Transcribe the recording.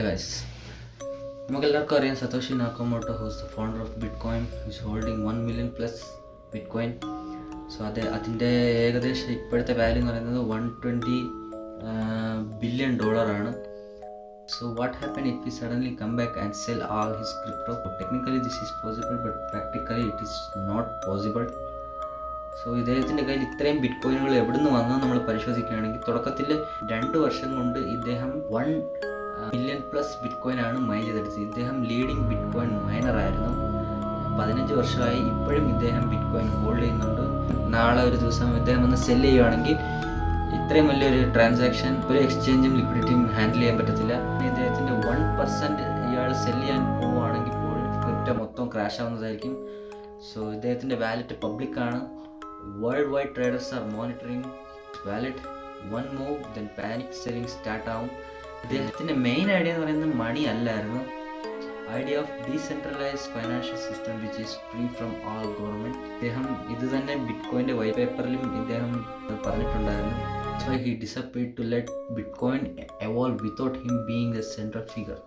Guys, നമുക്കെല്ലാവർക്കും അറിയാം Satoshi Nakamoto who's the founder of bitcoin is holding 1 million plus bitcoin. So അതിൻ്റെ ഏകദേശം ഇപ്പോഴത്തെ വാല്യൂ എന്ന് പറയുന്നത് $120 billion ആണ്. So what happened if he suddenly come back and sell all his crypto? Technically this is possible, but practically it is not possible. So ഇദ്ദേഹത്തിൻ്റെ കയ്യിൽ ഇത്രയും bit കോയിനുകൾ എവിടെ നിന്ന് വന്നത് നമ്മൾ പരിശോധിക്കുകയാണെങ്കിൽ തുടക്കത്തിൽ 2 വർഷം കൊണ്ട് ഇദ്ദേഹം 1 million പ്ലസ് ബിറ്റ് കോയിനാണ് മൈൻ ചെയ്തെടുത്തത്. ഇദ്ദേഹം ലീഡിങ് ബിറ്റ് കോയിൻ മൈനറായിരുന്നു. 15 വർഷമായി ഇപ്പോഴും ഇദ്ദേഹം ബിറ്റ് കോയിൻ ഹോൾഡ് ചെയ്യുന്നുണ്ട്. നാളെ ഒരു ദിവസം ഇദ്ദേഹം ഒന്ന് സെല് ചെയ്യുകയാണെങ്കിൽ ഇത്രയും വലിയൊരു ട്രാൻസാക്ഷൻ ഒരു എക്സ്ചേഞ്ചും ലിക്വിഡിറ്റിയും ഹാൻഡിൽ ചെയ്യാൻ പറ്റത്തില്ല. ഇദ്ദേഹത്തിൻ്റെ 1% ഇയാൾ സെല് ചെയ്യാൻ പോവുകയാണെങ്കിൽ പോലും ക്രിപ്റ്റോ മൊത്തം ക്രാഷ് ആവുന്നതായിരിക്കും. സോ ഇദ്ദേഹത്തിൻ്റെ വാലറ്റ് പബ്ലിക്കാണ്. World wide traders are monitoring wallet. One move then panic selling start ആവും. ഇദ്ദേഹത്തിൻ്റെ മെയിൻ ഐഡിയ എന്ന് പറയുന്നത് മണി അല്ലായിരുന്നു. Idea of decentralised financial system which is free from all government. ഇദ്ദേഹം ഇത് തന്നെ ബിറ്റ് കോയിൻ്റെ വൈറ്റ് പേപ്പറിലും ഇദ്ദേഹം പറഞ്ഞിട്ടുണ്ടായിരുന്നു. So he disappeared to let bitcoin evolve without him being a central figure.